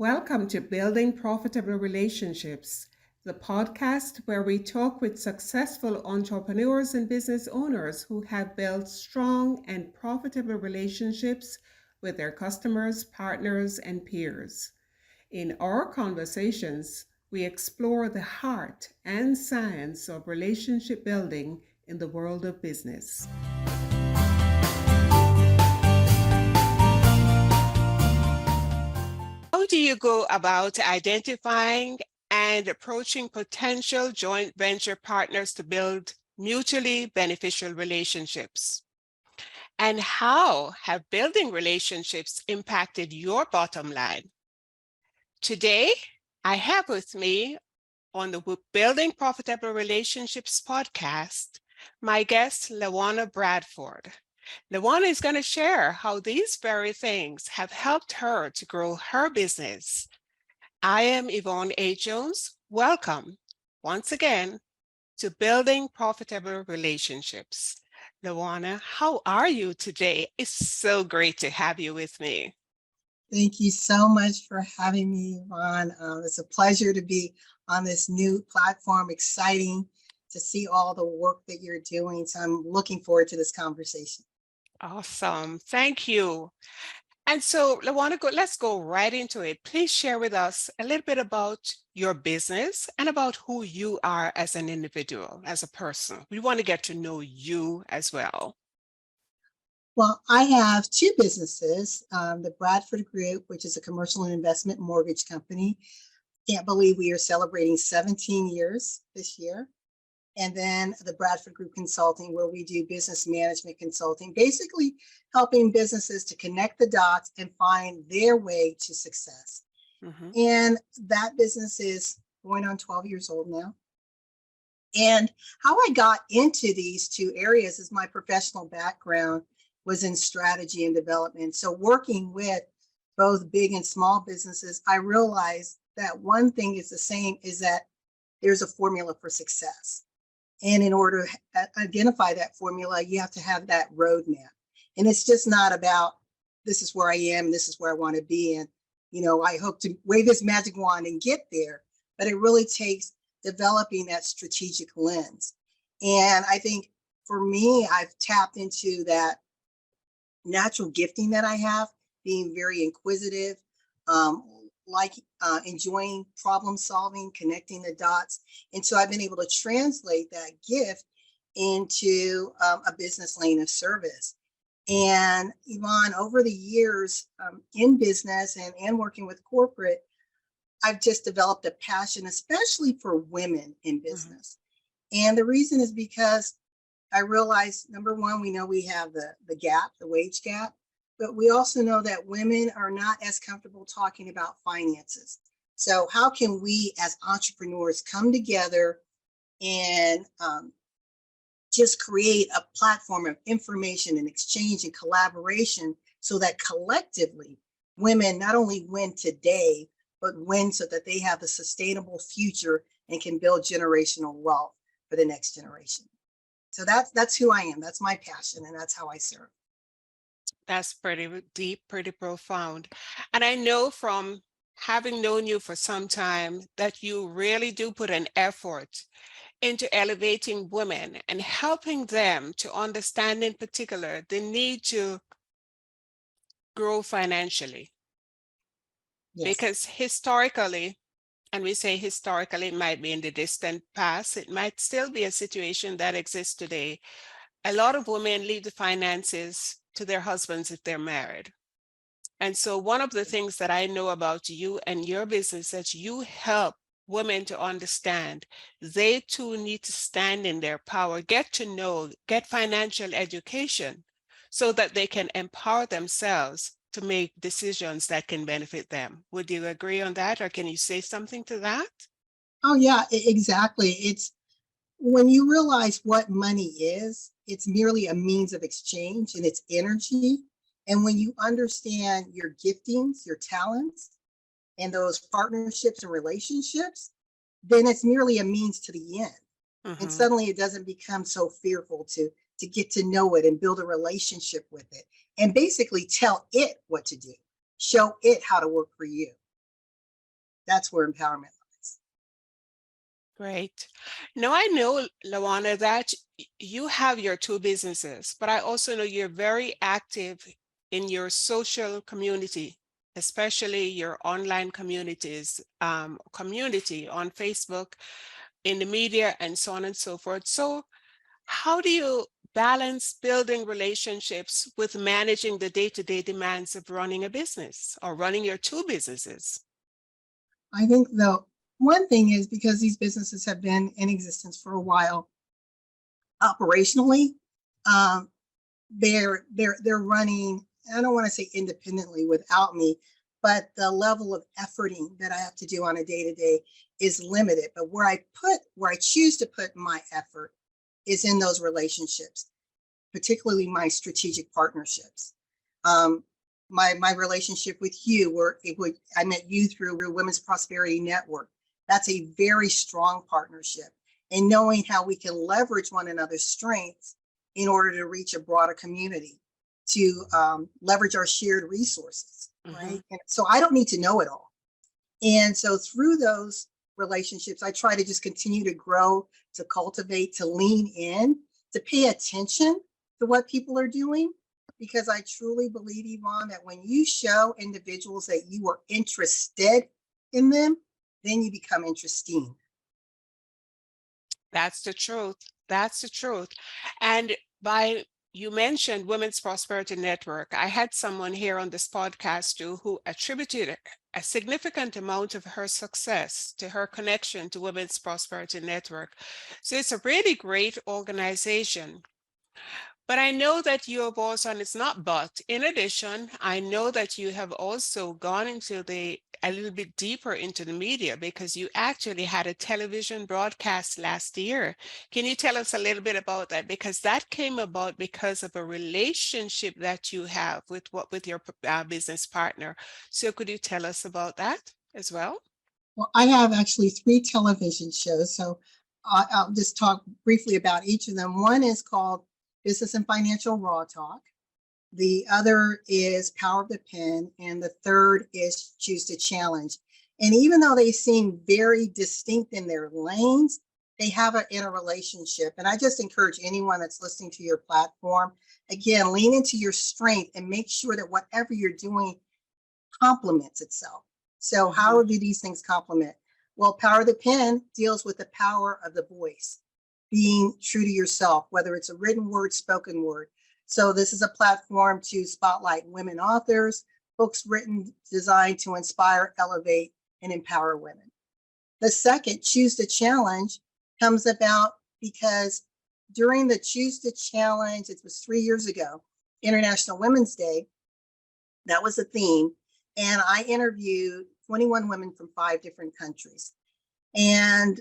Welcome to Building Profitable Relationships, the podcast where we talk with successful entrepreneurs and business owners who have built strong and profitable relationships with their customers, partners, and peers. In our conversations, we explore the heart and science of relationship building in the world of business. How do you go about identifying and approaching potential joint venture partners to build mutually beneficial relationships? And how have building relationships impacted your bottom line? Today, I have with me on the Building Profitable Relationships podcast, my guest, LaWanna Bradford. LaWanna is going to share how these very things have helped her to grow her business. I am Yvonne A. Jones. Welcome once again to Building Profitable Relationships. LaWanna, how are you today? It's so great to have you with me. Thank you so much for having me, Yvonne. It's a pleasure to be on this new platform. Exciting to see all the work that you're doing. So I'm looking forward to this conversation. Awesome. Thank you. And so, LaWanna, let's go right into it. Please share with us a little bit about your business and about who you are as an individual, as a person. We want to get to know you as well. Well, I have two businesses, the Bradford Group, which is a commercial and investment mortgage company. Can't believe we are celebrating 17 years this year. And then the Bradford Group Consulting, where we do business management consulting, basically helping businesses to connect the dots and find their way to success. And that business is going on 12 years old now. And how I got into these two areas is my professional background was in strategy and development. So working with both big and small businesses, I realized that one thing is the same, is that there's a formula for success. And in order to identify that formula, you have to have that roadmap. And it's just not about, this is where I am, this is where I want to be. And, I hope to wave this magic wand and get there. But it really takes developing that strategic lens. And I think for me, I've tapped into that natural gifting that I have, being very inquisitive, enjoying problem solving, connecting the dots. And so I've been able to translate that gift into a business lane of service. And Yvonne, over the years in business and working with corporate, I've just developed a passion, especially for women in business. And the reason is because I realized, number one, we know we have the gap, the wage gap, but we also know that women are not as comfortable talking about finances. So how can we as entrepreneurs come together and just create a platform of information and exchange and collaboration so that collectively women not only win today, but win so that they have a sustainable future and can build generational wealth for the next generation. So that's who I am. That's my passion, and that's how I serve. That's pretty deep, pretty profound. And I know from having known you for some time that you really do put an effort into elevating women and helping them to understand in particular the need to grow financially. Yes. Because historically, and we say historically, it might be in the distant past, it might still be a situation that exists today. A lot of women leave the finances to their husbands if they're married. And so one of the things that I know about you and your business is that you help women to understand they too need to stand in their power, get to know, get financial education so that they can empower themselves to make decisions that can benefit them. Would you agree on that, or can you say something to that? Oh, yeah, exactly. It's when you realize what money is, it's merely a means of exchange and it's energy. And when you understand your giftings, your talents, and those partnerships and relationships, then it's merely a means to the end. And suddenly it doesn't become so fearful to get to know it and build a relationship with it and basically tell it what to do, show it how to work for you. That's where empowerment lies. Great. Now I know, LaWanna, that you have your two businesses, but I also know you're very active in your social community, especially your online communities, community on Facebook, in the media, and so on and so forth. So how do you balance building relationships with managing the day-to-day demands of running a business or running your two businesses? I think the one thing is because these businesses have been in existence for a while, operationally, um, they're running. I don't want to say independently without me, but the level of efforting that I have to do on a day to day is limited. But where I choose to put my effort is in those relationships, particularly my strategic partnerships. Um, my relationship with you, where I met you through Women's Prosperity Network. That's a very strong partnership, and knowing how we can leverage one another's strengths in order to reach a broader community, to leverage our shared resources, Mhm. right? And so I don't need to know it all. And so through those relationships, I try to just continue to grow, to cultivate, to lean in, to pay attention to what people are doing. Because I truly believe, Yvonne, that when you show individuals that you are interested in them, then you become interesting. That's the truth. That's the truth. And by you mentioned Women's Prosperity Network. I had someone here on this podcast too who attributed a significant amount of her success to her connection to Women's Prosperity Network. So it's a really great organization. But I know that you have also, and it's not but, in addition, I know that you have also gone into a little bit deeper into the media because you actually had a television broadcast last year. Can you tell us a little bit about that? Because that came about because of a relationship that you have with your business partner. So could you tell us about that as well? Well, I have actually three television shows, so I'll just talk briefly about each of them. One is called Business and Financial Raw Talk. The other is Power of the Pen, and the third is Choose to Challenge. And even though they seem very distinct in their lanes, they have an interrelationship. And I just encourage anyone that's listening to your platform, again, lean into your strength and make sure that whatever you're doing complements itself. So how Mhm. do these things complement? Well, Power of the Pen deals with the power of the voice, being true to yourself, whether it's a written word, spoken word. So this is a platform to spotlight women authors, books written designed to inspire, elevate, and empower women. The second, Choose to Challenge, comes about because during the Choose to Challenge, it was 3 years ago, International Women's Day, that was a theme. And I interviewed 21 women from 5 different countries. And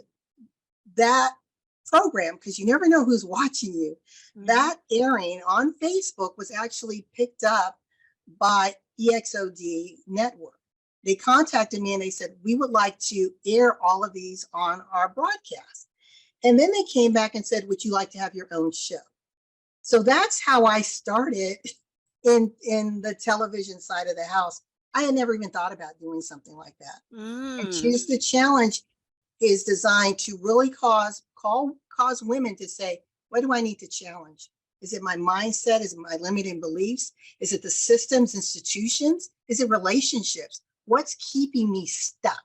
that program, because you never know who's watching you, Mhm. that airing on Facebook was actually picked up by EXOD Network. They contacted me and they said, we would like to air all of these on our broadcast. And then they came back and said, would you like to have your own show? So that's how I started in the television side of the house. I had never even thought about doing something like that. And Mm. Choose the Challenge is designed to really cause women to say, what do I need to challenge? Is it my mindset? Is it my limiting beliefs? Is it the systems, institutions? Is it relationships? What's keeping me stuck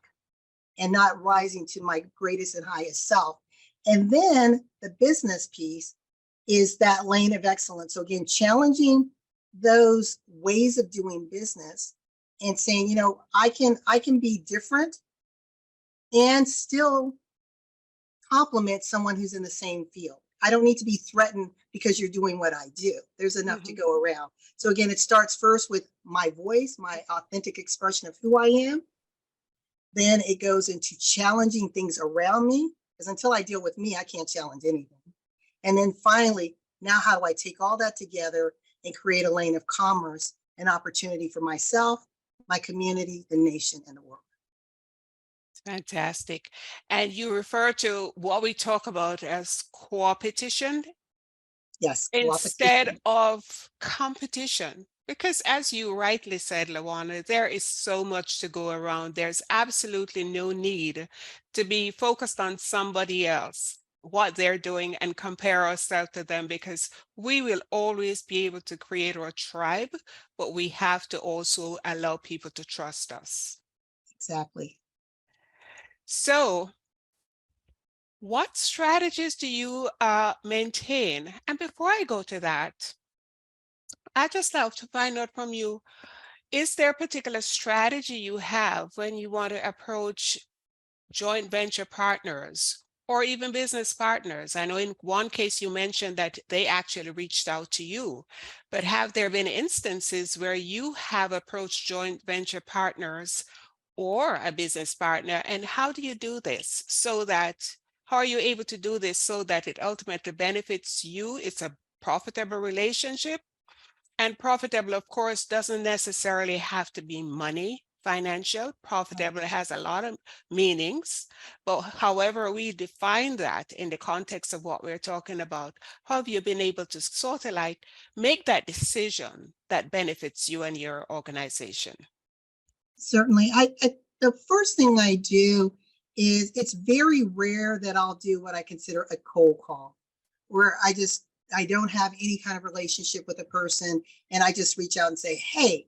and not rising to my greatest and highest self? And then the business piece is that lane of excellence. So again, challenging those ways of doing business and saying, I can be different and still compliment someone who's in the same field. I don't need to be threatened because you're doing what I do. There's enough to Mhm. go around. So again, it starts first with my voice, my authentic expression of who I am. Then it goes into challenging things around me, because until I deal with me, I can't challenge anything. And then finally, now how do I take all that together and create a lane of commerce and opportunity for myself, my community, the nation, and the world? Fantastic. And you refer to what we talk about as competition Yes, instead cooperation. of competition. Because as you rightly said, LaWanna, there is so much to go around. There's absolutely no need to be focused on somebody else, what they're doing, and compare ourselves to them, because we will always be able to create our tribe, but we have to also allow people to trust us. Exactly. So, what strategies do you maintain? And before I go to that, I just love to find out from you, is there a particular strategy you have when you want to approach joint venture partners or even business partners? I know in one case you mentioned that they actually reached out to you, but have there been instances where you have approached joint venture partners or a business partner? And how do you do this so that, how are you able to do this so that it ultimately benefits you? It's a profitable relationship, and profitable, of course, doesn't necessarily have to be money, financial. Profitable has a lot of meanings, but however we define that in the context of what we're talking about, how have you been able to sort of like make that decision that benefits you and your organization? Certainly. The first thing I do is, it's very rare that I'll do what I consider a cold call, where I don't have any kind of relationship with a person and I just reach out and say, hey,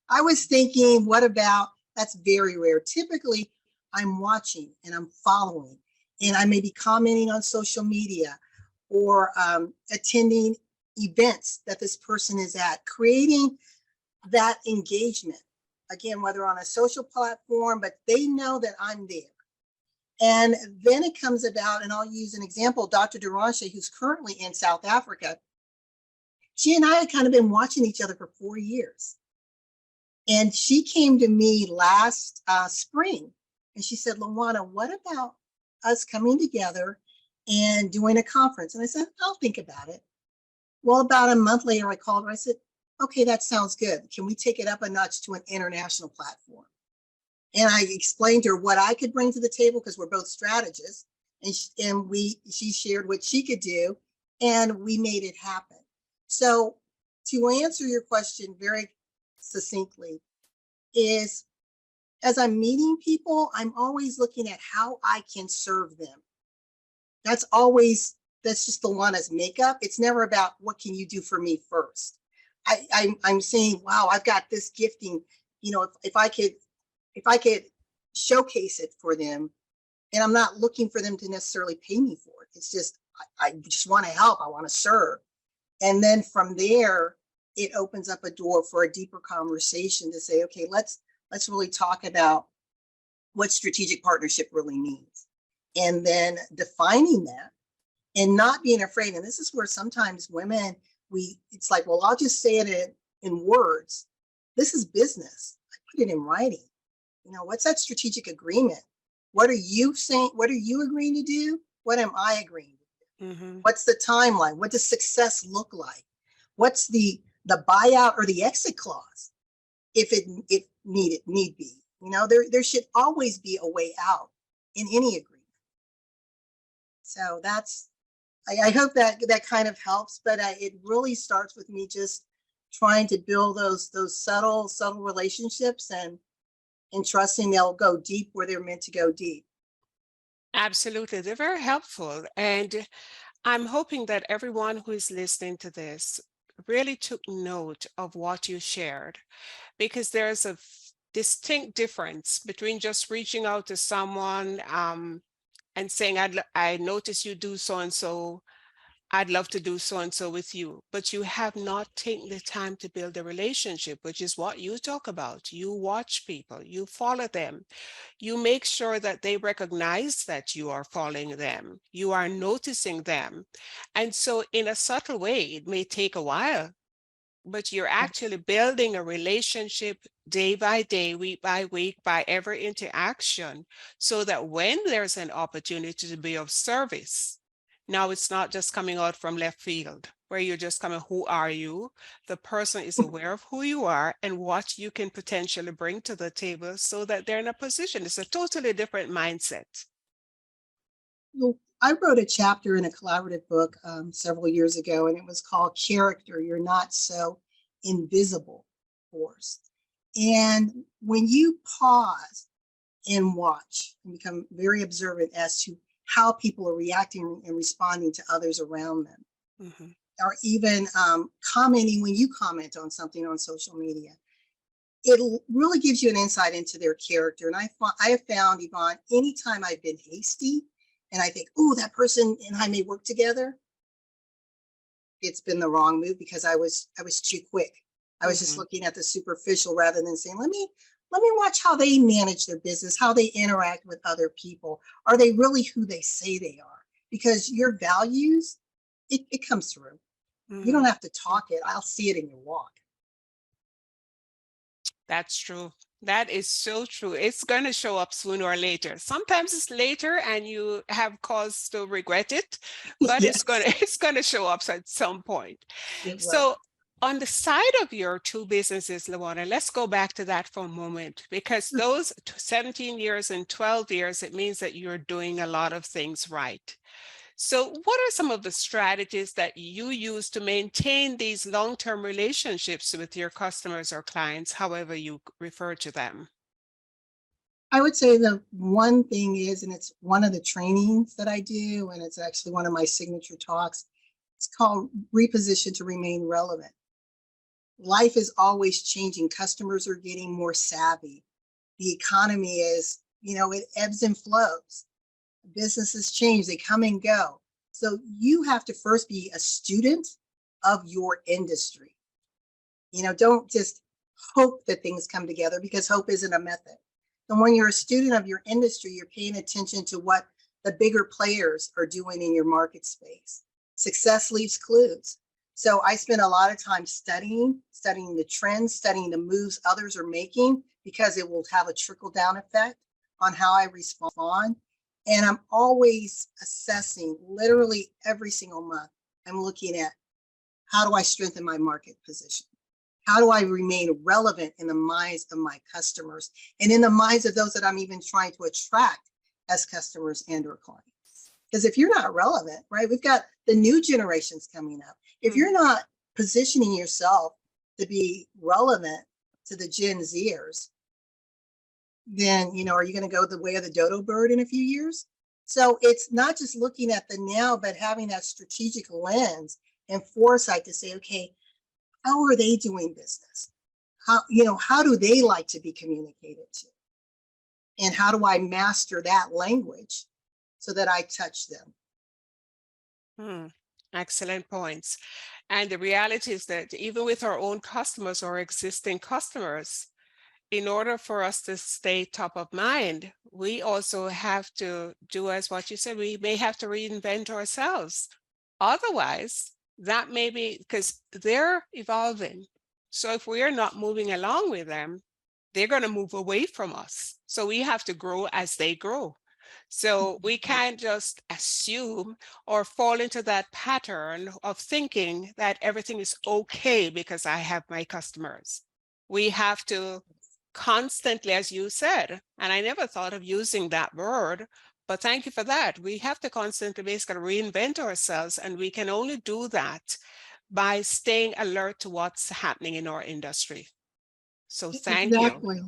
I was thinking, what about? That's very rare. Typically, I'm watching and I'm following, and I may be commenting on social media or attending events that this person is at, creating that engagement. Again, whether on a social platform, but they know that I'm there. And then it comes about, and I'll use an example, Dr. Duranche, who's currently in South Africa. She and I had kind of been watching each other for 4 years. And she came to me last spring and she said, LaWanna, what about us coming together and doing a conference? And I said, I'll think about it. Well, about a month later, I called her. I said, okay, that sounds good. Can we take it up a notch to an international platform? And I explained to her what I could bring to the table, because we're both strategists, and she shared what she could do, and we made it happen. So to answer your question very succinctly, is as I'm meeting people, I'm always looking at how I can serve them. That's just LaWanna's makeup. It's never about what can you do for me first. I'm saying, wow, I've got this gifting. If I could showcase it for them, and I'm not looking for them to necessarily pay me for it. It's just, I just want to help. I want to serve. And then from there, it opens up a door for a deeper conversation to say, okay, let's really talk about what strategic partnership really means. And then defining that and not being afraid. And this is where sometimes women, it's like, well, I'll just say it in words. This is business. I put it in writing. What's that strategic agreement? What are you saying? What are you agreeing to do? What am I agreeing to do? Mm-hmm. What's the timeline? What does success look like? What's the buyout or the exit clause if need be? There should always be a way out in any agreement. So I hope that kind of helps, but it really starts with me just trying to build those subtle relationships and trusting they'll go deep where they're meant to go deep. Absolutely. They're very helpful. And I'm hoping that everyone who is listening to this really took note of what you shared, because there's a distinct difference between just reaching out to someone and saying, I notice you do so and so. I'd love to do so and so with you, but you have not taken the time to build a relationship, which is what you talk about. You watch people, you follow them, you make sure that they recognize that you are following them, you are noticing them. And so in a subtle way, it may take a while, but you're actually building a relationship day by day, week by week, by every interaction, so that when there's an opportunity to be of service, now it's not just coming out from left field where you're just coming, who are you? The person is aware of who you are and what you can potentially bring to the table so that they're in a position. It's a totally different mindset. Well, I wrote a chapter in a collaborative book several years ago, and it was called Character. You're not so invisible force. And when you pause and watch and become very observant as to how people are reacting and responding to others around them, Mhm. or even commenting when you comment on something on social media, it really gives you an insight into their character. And I have found, Yvonne, anytime I've been hasty and I think, oh, that person and I may work together, it's been the wrong move because I was too quick. I was just Mhm. looking at the superficial rather than saying, let me watch how they manage their business, how they interact with other people. Are they really who they say they are? Because your values, it comes through. You don't Mhm. have to talk it. I'll see it in your walk. That's true. That is so true. It's going to show up sooner or later. Sometimes it's later and you have cause to regret it, but it's going Yes, to it's going to show up at some point. it will. So on the side of your two businesses, LaWanna, let's go back to that for a moment because those 17 years and 12 years, it means that you're doing a lot of things right. So, what are some of the strategies that you use to maintain these long-term relationships with your customers or clients, however you refer to them? I would say the one thing is, and it's one of the trainings that I do, and it's actually one of my signature talks. It's called Reposition to Remain Relevant. Life is always changing. Customers are getting more savvy. The economy is, it ebbs and flows. Businesses change, they come and go. So you have to first be a student of your industry. Don't just hope that things come together because hope isn't a method. And when you're a student of your industry, you're paying attention to what the bigger players are doing in your market space. Success leaves clues. So I spend a lot of time studying the trends, studying the moves others are making because it will have a trickle down effect on how I respond. And I'm always assessing literally every single month. I'm looking at how do I strengthen my market position? How do I remain relevant in the minds of my customers and in the minds of those that I'm even trying to attract as customers and or clients? Because if you're not relevant, right, we've got the new generations coming up. If you're Mhm. not positioning yourself to be relevant to the Gen Zers, then, are you going to go the way of the dodo bird in a few years? So it's not just looking at the now, but having that strategic lens and foresight to say, okay, how are they doing business? How do they like to be communicated to? And how do I master that language so that I touch them? Hmm. Excellent points. And the reality is that even with our own customers or existing customers, in order for us to stay top of mind, we also have to do as what you said, we may have to reinvent ourselves. Otherwise, that may be because they're evolving. So if we are not moving along with them, they're going to move away from us. So we have to grow as they grow. So we can't just assume or fall into that pattern of thinking that everything is okay because I have my customers. We have to constantly, as you said, and I never thought of using that word, but thank you for that. We have to constantly basically reinvent ourselves, and we can only do that by staying alert to what's happening in our industry. So thank you. Exactly.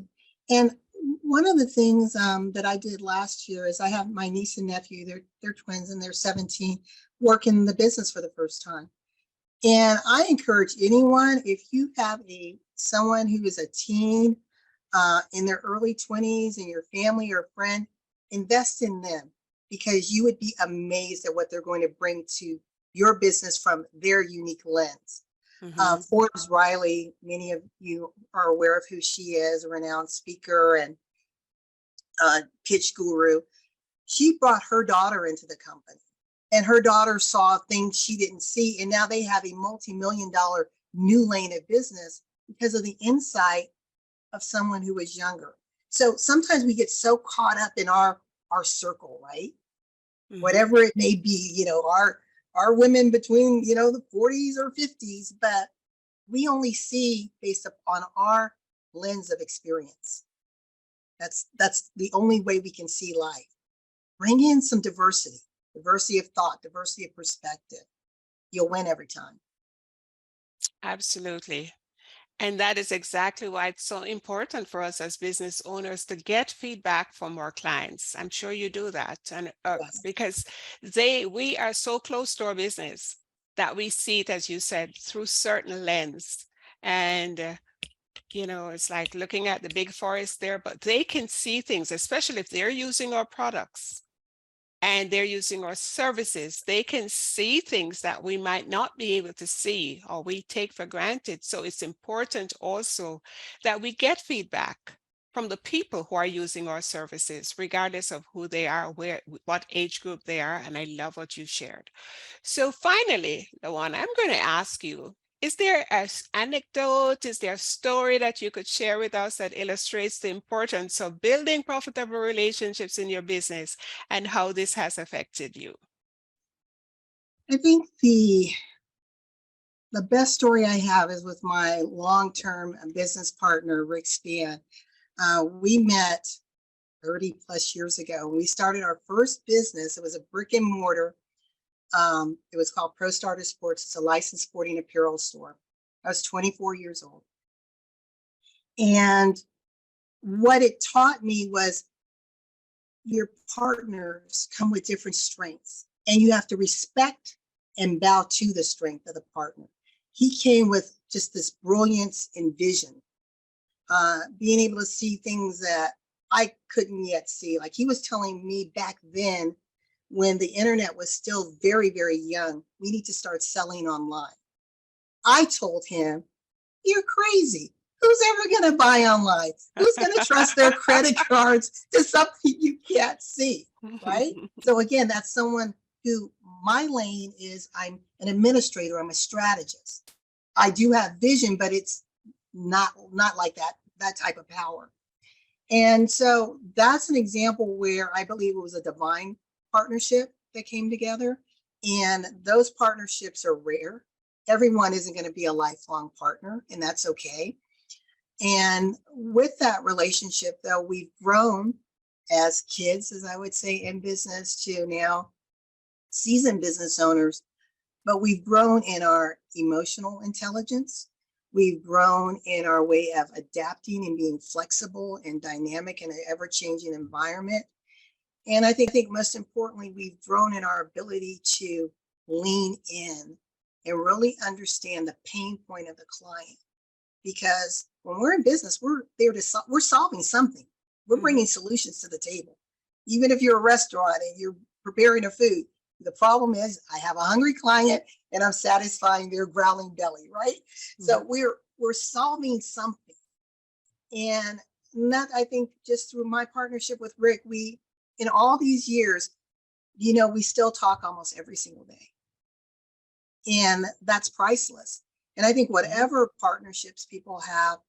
And one of the things that I did last year is I have my niece and nephew, they're twins and they're 17, working the business for the first time. And I encourage anyone, if you have someone who is a teen in their early 20s in your family or friend, invest in them because you would be amazed at what they're going to bring to your business from their unique lens. Mhm. Forbes Riley, many of you are aware of who she is, a renowned speaker and pitch guru. She brought her daughter into the company, and her daughter saw things she didn't see. And now they have a multi-million-dollar new lane of business because of the insight of someone who was younger. So sometimes we get so caught up in our circle, right? Mhm. Whatever it may be, our women between, the 40s or 50s, but we only see based upon our lens of experience. That's the only way we can see life. Bring in some diversity of thought, diversity of perspective. You'll win every time. Absolutely. And that is exactly why it's so important for us as business owners to get feedback from our clients. I'm sure you do that. And Yes. because we are so close to our business that we see it, as you said, through certain lens. And it's like looking at the big forest there, but they can see things, especially if they're using our products and they're using our services. They can see things that we might not be able to see or we take for granted. So it's important also that we get feedback from the people who are using our services, regardless of who they are, what age group they are. And I love what you shared. So finally, LaWanna, I'm going to ask you, is there an anecdote, is there a story that you could share with us that illustrates the importance of building profitable relationships in your business and how this has affected you? I think the best story I have is with my long-term business partner, Rick Span. We met 30 plus years ago. We started our first business. It was a brick and mortar. It was called Pro Starter Sports. It's a licensed sporting apparel store. I was 24 years old. And what it taught me was your partners come with different strengths, and you have to respect and bow to the strength of the partner. He came with just this brilliance and vision, being able to see things that I couldn't yet see. Like he was telling me back then, when the internet was still very, very young, we need to start selling online. I told him, you're crazy. Who's ever going to buy online? Who's going to trust their credit cards to something you can't see, right? So again, that's someone who my lane is I'm an administrator, I'm a strategist. I do have vision, but it's not like that type of power. And so that's an example where I believe it was a divine partnership that came together. And those partnerships are rare. Everyone isn't going to be a lifelong partner, and that's okay. And with that relationship, though, we've grown as kids, as I would say, in business to now seasoned business owners. But we've grown in our emotional intelligence. We've grown in our way of adapting and being flexible and dynamic in an ever-changing environment. And I think most importantly, we've grown in our ability to lean in and really understand the pain point of the client. Because when we're in business, we're solving something. We're bringing solutions to the table. Even if you're a restaurant and you're preparing a food, the problem is I have a hungry client and I'm satisfying their growling belly, right? Mm-hmm. So we're solving something. And that, I think, just through my partnership with Rick, we, in all these years, we still talk almost every single day. And that's priceless. And I think whatever partnerships people have,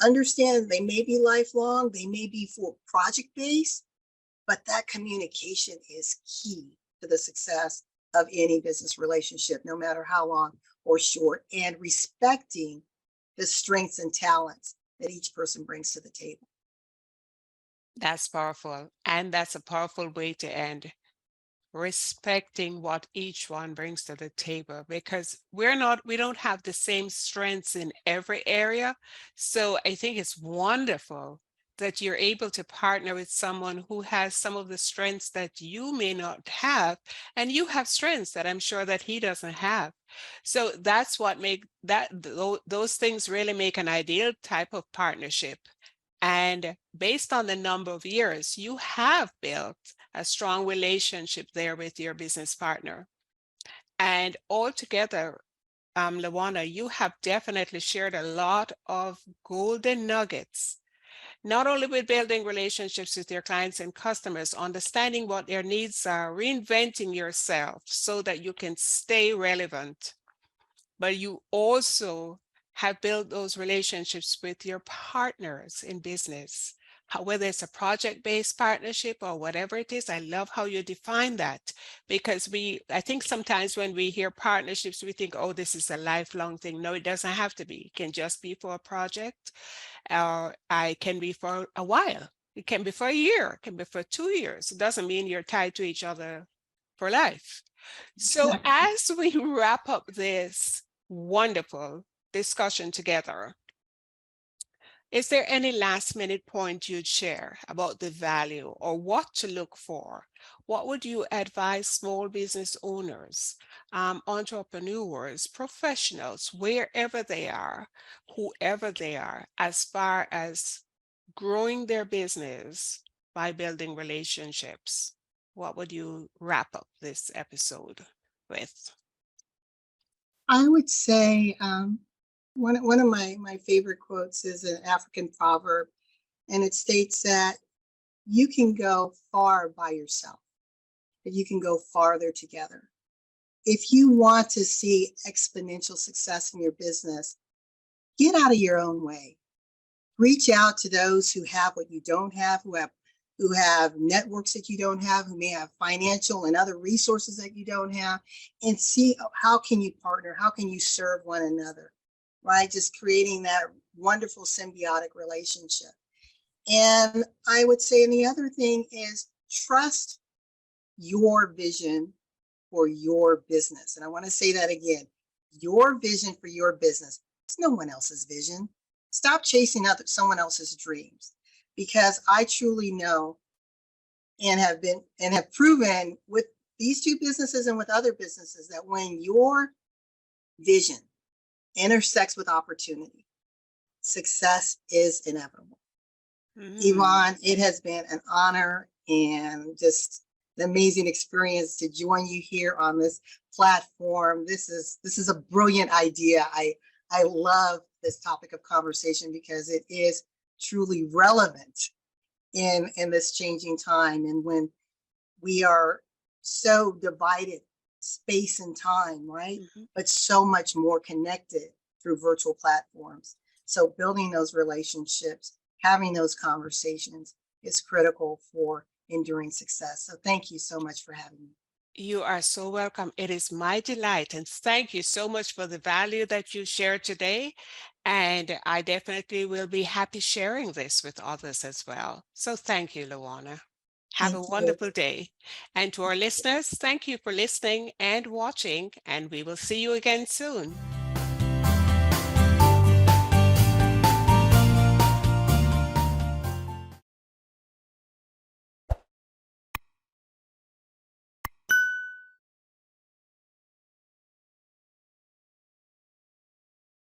understand they may be lifelong, they may be for project-based, but that communication is key to the success of any business relationship, no matter how long or short, and respecting the strengths and talents that each person brings to the table. That's powerful. And that's a powerful way to end. Respecting what each one brings to the table, because we don't have the same strengths in every area. So I think it's wonderful that you're able to partner with someone who has some of the strengths that you may not have, and you have strengths that I'm sure that he doesn't have. So that's what those things really make an ideal type of partnership. And based on the number of years, you have built a strong relationship there with your business partner. And altogether, LaWanna, you have definitely shared a lot of golden nuggets, not only with building relationships with your clients and customers, understanding what their needs are, reinventing yourself so that you can stay relevant, but you also have built those relationships with your partners in business, whether it's a project-based partnership or whatever it is. I love how you define that, because I think sometimes when we hear partnerships, we think, oh, this is a lifelong thing. No, it doesn't have to be. It can just be for a project, or I can be for a while. It can be for a year, it can be for 2 years. It doesn't mean you're tied to each other for life. So as we wrap up this wonderful discussion together, Is there any last minute point you'd share about the value or what to look for? What would you advise small business owners, entrepreneurs, professionals, wherever they are, whoever they are, as far as growing their business by building relationships? What would you wrap up this episode with? I would say one of my favorite quotes is an African proverb, and it states that you can go far by yourself, but you can go farther together. If you want to see exponential success in your business, get out of your own way. Reach out to those who have what you don't have, who have networks that you don't have, who may have financial and other resources that you don't have, and see how can you partner, how can you serve one another, right? Just creating that wonderful symbiotic relationship. And I would say, and the other thing is trust your vision for your business. And I want to say that again, your vision for your business. It's no one else's vision. Stop chasing someone else's dreams, because I truly know and have proven with these two businesses and with other businesses that when your vision intersects with opportunity, success is inevitable. Yvonne, it has been an honor and just an amazing experience to join you here on this platform. This is a brilliant idea. I love this topic of conversation because it is truly relevant in this changing time, and when we are so divided space and time, right? But so much more connected through virtual platforms. So building those relationships, having those conversations is critical for enduring success. So thank you so much for having me. You are so welcome. It is my delight. And thank you so much for the value that you shared today. And I definitely will be happy sharing this with others as well. So thank you, LaWanna. Have a Thank you. wonderful day. And to our listeners, thank you for listening and watching. And we will see you again soon.